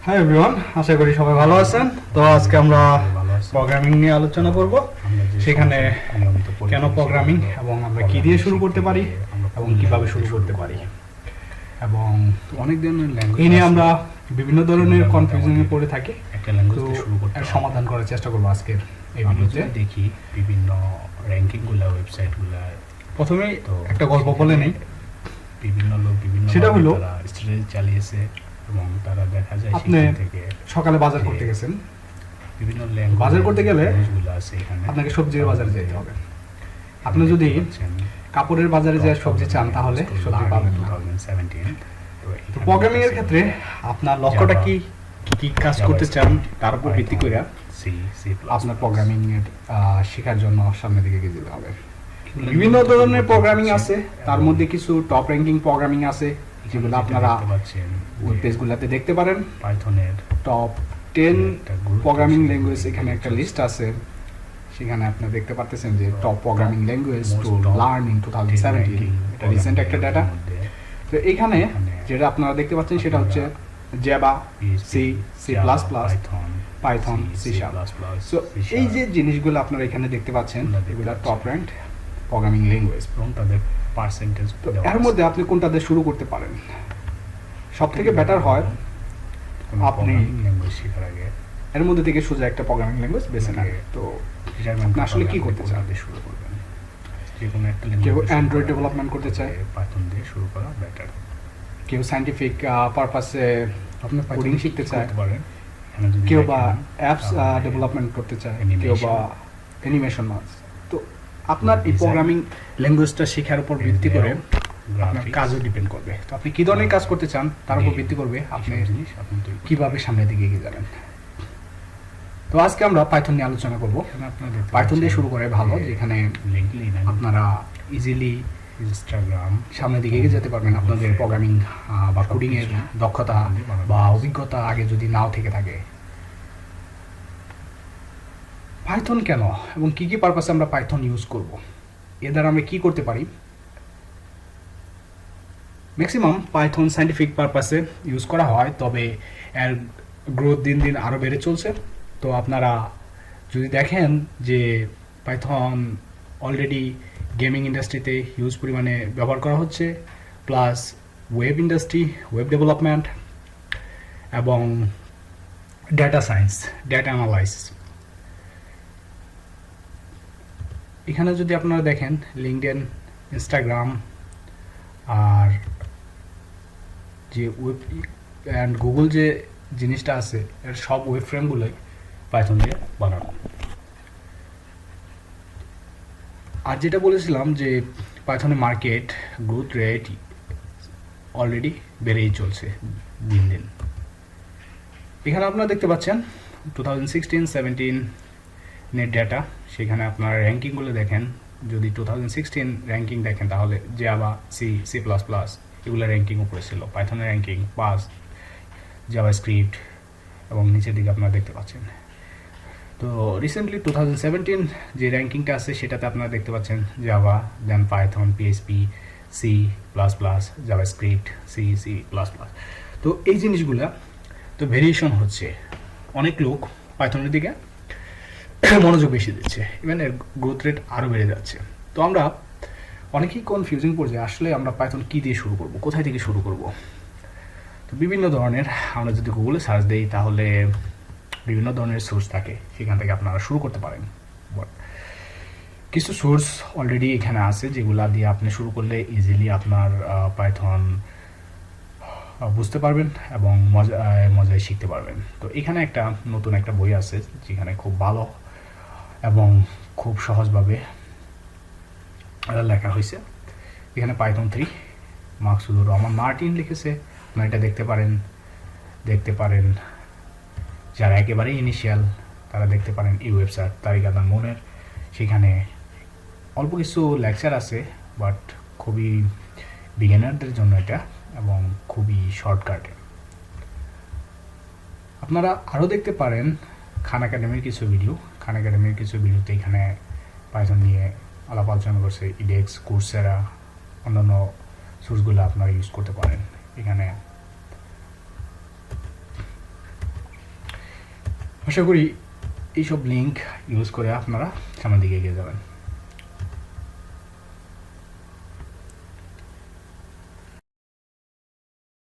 Hi everyone, আশা করি সবাই ভালো আছেন। তো আজকে আমরা প্রোগ্রামিং নিয়ে আলোচনা করব। সেখানে কেন প্রোগ্রামিং এবং আমরা কি দিয়ে শুরু করতে পারি এবং কিভাবে শুরু করতে পারি, এবং অনেক ধরনের ল্যাঙ্গুয়েজ এই নিয়ে আমরা বিভিন্ন ধরনের কনফিউশনে পড়ে থাকি। একটা ল্যাঙ্গুয়েজ তো দিয়ে শুরু করতে এর সমাধান করার চেষ্টা করবো আজকের এই আমরা ভিডিওতে। যদি দেখি বিভিন্ন র্যাঙ্কিংগুলো ওয়েবসাইটগুলো প্রথমে তো একটা গল্প বলে নেই। বিভিন্ন লোক বিভিন্ন সেটা হলো, তারা স্ট্র্যাটেজি চালিয়েছে এবং তারা দেখা যায় আপনি সেখান থেকে সকালে বাজার করতে গেছেন, বিভিন্ন ল্যাঙ্গুয়েজ বাজার করতে গেলে ল্যাঙ্গুয়েজগুলো আছে এখানে আপনাকে সবজির বাজারে যেতে হবে। আপনি যদি কাপড়ের বাজারে যায় সবজি চান তাহলে সবজি পাবেন না। 2017 তো প্রোগ্রামিং এর ক্ষেত্রে আপনার লক্ষ্যটা কি, কি কাজ করতে চান তার উপর ভিত্তি করে সি সি আপনার প্রোগ্রামিং এর শেখার জন্য সামনের দিকে এগিয়ে যেতে হবে। বিভিন্ন ধরনের প্রোগ্রামিং আছে, তার মধ্যে কিছু টপ র্যাঙ্কিং প্রোগ্রামিং আছে যেগুলো আপনারা ওয়েব পেজগুলোতে দেখতে পারেন। পাইথনের টপ 10 প্রোগ্রামিং ল্যাঙ্গুয়েজ এখানে একটা লিস্ট আছে। সেখানে আপনারা দেখতে পাচ্ছেন যে top programming language to learn in 2017, এটা রিসেন্ট একটা ডাটা। তো এখানে যেটা আপনারা দেখতে পাচ্ছেন সেটা হচ্ছে Java, C, C plus plus, Python, C sharp. So এই যে জিনিসগুলো আপনারা এখানে দেখতে পাচ্ছেন এগুলো টপ র্যাঙ্কড প্রোগ্রামিং ল্যাঙ্গুয়েজ। এবং তাদের পার্সেন্টেজ তো এর মধ্যে আপনি কোনটা দিয়ে শুরু করতে পারেন? সব থেকে বেটার হয় আপনি ল্যাঙ্গুয়েজ শেখার আগে এর মধ্যে থেকে সোজা একটা প্রোগ্রামিং ল্যাঙ্গুয়েজ বেছে নেন। তো আপনি আসলে কি করতে চান? শুরু করবেন যে কোনো একটা কেউ ল্যাঙ্গুয়েজ অ্যান্ড্রয়েড ডেভেলপমেন্ট করতে চায়, পাইথন দিয়ে শুরু করা বেটার। কেউ সায়েন্টিফিক পারপাসে আপনি কোডিং শিখতে চায়, পারেন, কেউ বা অ্যাপস ডেভেলপমেন্ট করতে চায়, কেউ বা অ্যানিমেশন মাছ। তো আপনার এই প্রোগ্রামিং ল্যাঙ্গুয়েজটা শেখার উপর ভিত্তি করে আপনার কাজও ডিপেন্ড করবে। তো আপনি কি ধরনের কাজ করতে চান তার উপর ভিত্তি করবে আপনি জিনিস আপনি কিভাবে সামনের দিকে এগিয়ে যাবেন। তো আজকে আমরা পাইথন নিয়ে আলোচনা করব। পাইথন দিয়ে শুরু করে ভালো, যেখানে আপনারা ইজিলি ইনস্টাগ্রাম সামনের দিকে এগিয়ে যেতে পারবেন। আপনাদের প্রোগ্রামিং বা কোডিং এর দক্ষতা বা অভিজ্ঞতা আগে যদি নাও থেকে থাকে। পাইথন কেন এবং কি কি পারপাসে আমরা পাইথন ইউজ করব, এর দ্বারা আমরা কি করতে পারি? ম্যাক্সিমাম পাইথন সায়েন্টিফিক পারপাসে ইউজ করা হয়, তবে এর গ্রোথ দিন দিন আরও বেড়ে চলছে। তো আপনারা যদি দেখেন যে পাইথন অলরেডি গেমিং ইন্ডাস্ট্রিতে হিউজ পরিমাণে ব্যবহার করা হচ্ছে, plus web industry, web development এবং ডেটা সায়েন্স, ডেটা অ্যানালাইসিস। এখানে যদি আপনারা দেখেন লিঙ্কডইন, ইনস্টাগ্রাম আর যে ওয়েব অ্যান্ড গুগল যে জিনিসটা আছে এর সব ওয়েব ফ্রেমগুলোই পাইথন দিয়ে বানানো। আর যেটা বলেছিলাম যে পাইথনের মার্কেট গ্রোথ রেট অলরেডি বেড়েই চলছে দিন দিন। এখানে আপনারা দেখতে পাচ্ছেন 2016-17 নেট ডেটা। সেখানে আপনার র্যাঙ্কিংগুলো দেখেন, যদি 2016 র্যাঙ্কিং দেখেন তাহলে Java, C, C plus plus এগুলো র্যাঙ্কিং উপরে ছিল। পাইথনের র্যাঙ্কিং 5, জাভাস্ক্রিপ্ট এবং নিচের দিকে আপনারা দেখতে পাচ্ছেন। তো রিসেন্টলি 2017 যে র্যাঙ্কিংটা আছে সেটাতে আপনারা দেখতে পাচ্ছেন Java, then Python, PHP, C plus plus, JavaScript, C, C plus plus. তো এই জিনিসগুলো তো ভেরিয়েশন হচ্ছে, অনেক লোক পাইথনের দিকে মনোযোগ বেশি দিচ্ছে, ইভেন এর গ্রোথ রেট আরও বেড়ে যাচ্ছে। তো আমরা অনেকেই কনফিউজিং পড়ছে আসলে আমরা পাইথন কী দিয়ে শুরু করব, কোথায় থেকে শুরু করব। তো বিভিন্ন ধরনের আমরা যদি গুগলে সার্চ দিই তাহলে বিভিন্ন ধরনের সোর্স থাকে, সেখান থেকে আপনারা শুরু করতে পারেন। বাট কিছু সোর্স অলরেডি এখানে আছে যেগুলো দিয়ে আপনি শুরু করলে ইজিলি আপনার পাইথন বুঝতে পারবেন এবং মজায় শিখতে পারবেন। তো এখানে একটা নতুন একটা বই আছে যেখানে খুব ভালো এবং খুব সহজভাবে লেখা হয়েছে। এখানে পাইথন 3 মাকসুদুর রহমান মার্টিন লিখেছে, আপনারা এটা দেখতে পারেন। যারা একেবারে ইনিশিয়াল তারা দেখতে পারেন এই ওয়েবসাইট তারিক আদনান মনের। সেখানে অল্প কিছু লেকচার আছে, বাট খুবই বিগিনারদের জন্য এটা এবং খুবই শর্টকাটে। আপনারা আরও দেখতে পারেন খান একাডেমির কিছু ভিডিও। খান একাডেমির কিছু ভিডিওতে এখানে পাইথন নিয়ে আলাপ আলোচনা করছে। ইডেক্স, কোর্সেরা, অন্যান্য সোর্সগুলো আপনারা ইউজ করতে পারেন। এখানে আশা করি এইসব লিঙ্ক ইউজ করে আপনারা সামনের দিকে এগিয়ে যাবেন।